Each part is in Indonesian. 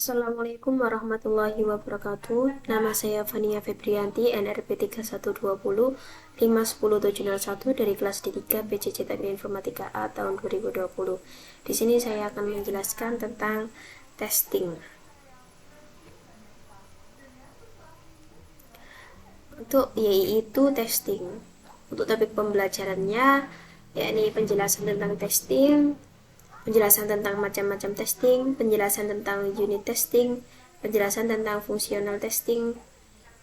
Assalamualaikum warahmatullahi wabarakatuh. Nama saya Fania Febrianti, NRP 3120 510701 dari kelas D3 PJJ Teknik Informatika A tahun 2020. Di sini saya akan menjelaskan tentang testing. Untuk yaitu testing. Untuk topik pembelajarannya yakni penjelasan tentang testing, penjelasan tentang macam-macam testing, penjelasan tentang unit testing, penjelasan tentang fungsional testing,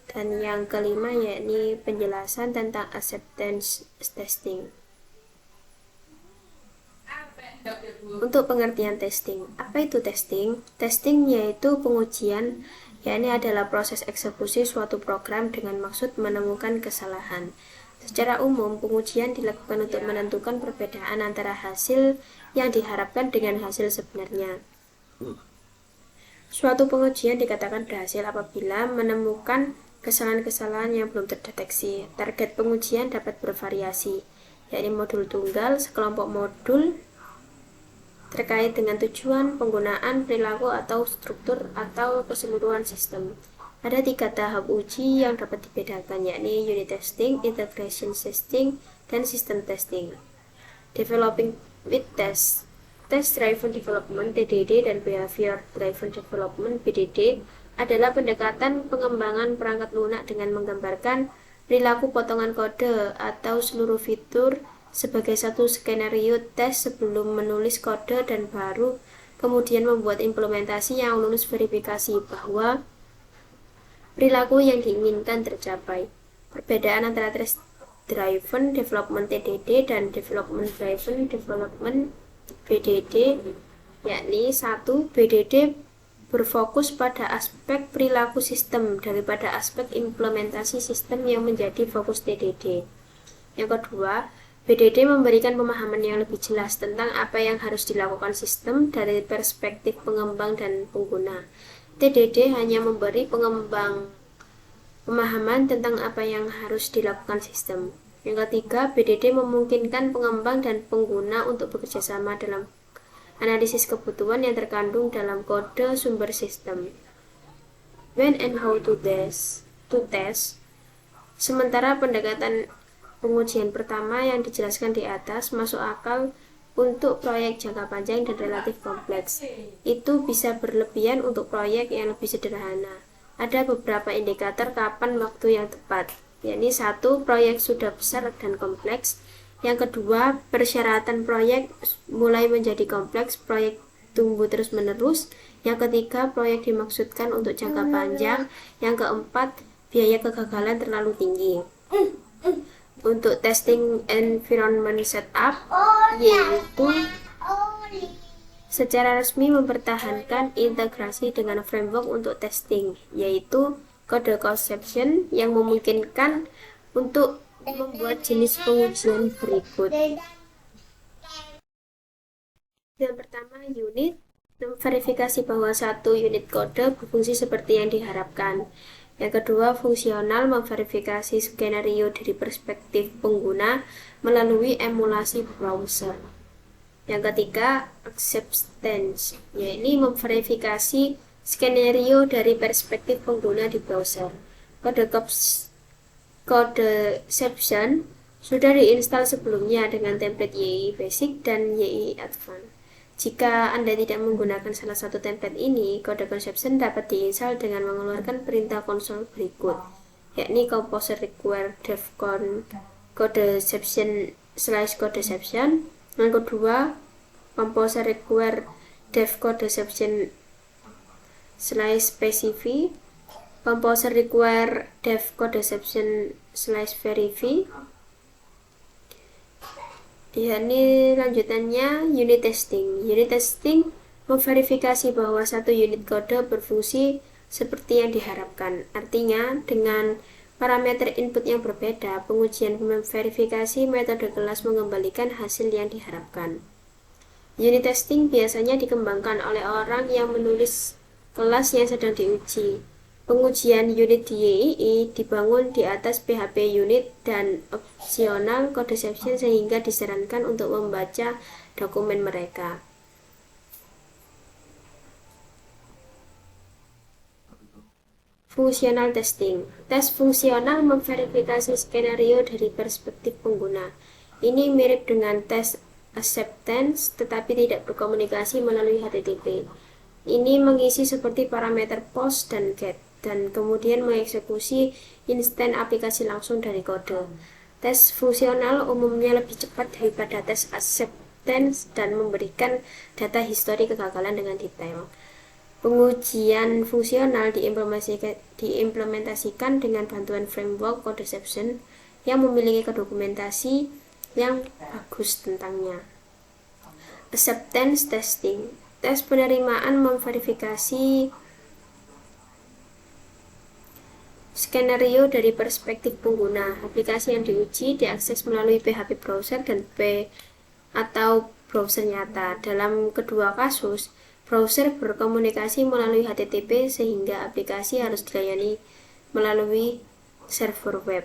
dan yang kelima yakni penjelasan tentang acceptance testing. Untuk pengertian testing, apa itu testing? Testing yaitu pengujian, yakni adalah proses eksekusi suatu program dengan maksud menemukan kesalahan. Secara umum, pengujian dilakukan untuk menentukan perbedaan antara hasil yang diharapkan dengan hasil sebenarnya. Suatu pengujian dikatakan berhasil apabila menemukan kesalahan-kesalahan yang belum terdeteksi. Target pengujian dapat bervariasi, yakni modul tunggal, sekelompok modul terkait dengan tujuan, penggunaan, perilaku, atau struktur, atau keseluruhan sistem. Ada 3 tahap uji yang dapat dibedakan, yakni unit testing, integration testing, dan system testing. Developing with test driven development TDD dan behavior driven development BDD adalah pendekatan pengembangan perangkat lunak dengan menggambarkan perilaku potongan kode atau seluruh fitur sebagai satu skenario tes sebelum menulis kode dan baru kemudian membuat implementasi yang lulus verifikasi bahwa perilaku yang diinginkan tercapai. Perbedaan antara test driven development TDD dan development driven development BDD yakni 1. BDD berfokus pada aspek perilaku sistem daripada aspek implementasi sistem yang menjadi fokus TDD. Yang kedua, BDD memberikan pemahaman yang lebih jelas tentang apa yang harus dilakukan sistem dari perspektif pengembang dan pengguna. TDD hanya memberi pemahaman tentang apa yang harus dilakukan sistem. Yang ketiga, BDD memungkinkan pengembang dan pengguna untuk bekerja sama dalam analisis kebutuhan yang terkandung dalam kode sumber sistem. When and how to test. Sementara pendekatan pengujian pertama yang dijelaskan di atas masuk akal untuk proyek jangka panjang dan relatif kompleks. Itu bisa berlebihan untuk proyek yang lebih sederhana. Ada beberapa indikator kapan waktu yang tepat, yakni 1. Proyek sudah besar dan kompleks. Yang kedua, persyaratan proyek mulai menjadi kompleks, proyek tumbuh terus-menerus. Yang ketiga, proyek dimaksudkan untuk jangka panjang. Yang keempat, biaya kegagalan terlalu tinggi. Untuk testing environment setup, yaitu secara resmi mempertahankan integrasi dengan framework untuk testing, yaitu kode conception yang memungkinkan untuk membuat jenis pengujian berikut. Yang pertama, unit memverifikasi bahwa satu unit kode berfungsi seperti yang diharapkan. Yang kedua, fungsional memverifikasi skenario dari perspektif pengguna melalui emulasi browser. Yang ketiga, acceptance, yaitu memverifikasi skenario dari perspektif pengguna di browser. Codeception sudah diinstal sebelumnya dengan template YI Basic dan YI Advanced. Jika Anda tidak menggunakan salah satu template ini, kode conception dapat diinstal dengan mengeluarkan perintah konsol berikut, yakni composer require devcon codeception /codeception. Yang kedua, composer require dev codeception /specify, composer require dev codeception /verify. Ini lanjutannya unit testing. Unit testing memverifikasi bahwa satu unit kode berfungsi seperti yang diharapkan. Artinya, dengan parameter input yang berbeda, pengujian memverifikasi metode kelas mengembalikan hasil yang diharapkan. Unit testing biasanya dikembangkan oleh orang yang menulis kelas yang sedang diuji. Pengujian unit di YII dibangun di atas PHP unit dan opsional codeception sehingga disarankan untuk membaca dokumen mereka. Fungsional testing. Tes fungsional memverifikasi skenario dari perspektif pengguna. Ini mirip dengan tes acceptance, tetapi tidak berkomunikasi melalui HTTP. Ini mengisi seperti parameter post dan get, dan kemudian mengeksekusi instan aplikasi langsung dari kode. Tes fungsional umumnya lebih cepat daripada tes acceptance dan memberikan data histori kegagalan dengan detail. Pengujian fungsional diimplementasikan dengan bantuan framework Codeception yang memiliki dokumentasi yang bagus tentangnya. Acceptance testing. Tes penerimaan memverifikasi skenario dari perspektif pengguna. Aplikasi yang diuji diakses melalui PHP browser dan atau browser nyata. Dalam kedua kasus, browser berkomunikasi melalui HTTP sehingga aplikasi harus dilayani melalui server web.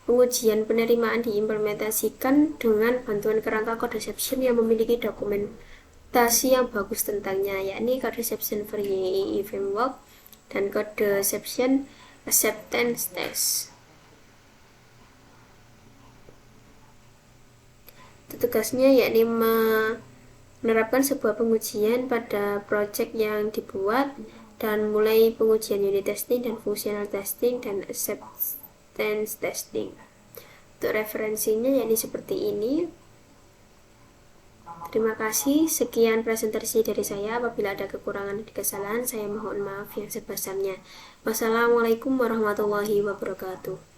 Pengujian penerimaan diimplementasikan dengan bantuan kerangka Codeception yang memiliki dokumentasi yang bagus tentangnya, yakni Codeception for YEE Framework dan Codeception Acceptance Test. Tugasnya yakni menerapkan sebuah pengujian pada project yang dibuat dan mulai pengujian unit testing dan functional testing dan acceptance testing. Untuk referensinya yakni seperti ini. Terima kasih, sekian presentasi dari saya. Apabila ada kekurangan dan kesalahan, saya mohon maaf yang sebesarnya. Wassalamualaikum warahmatullahi wabarakatuh.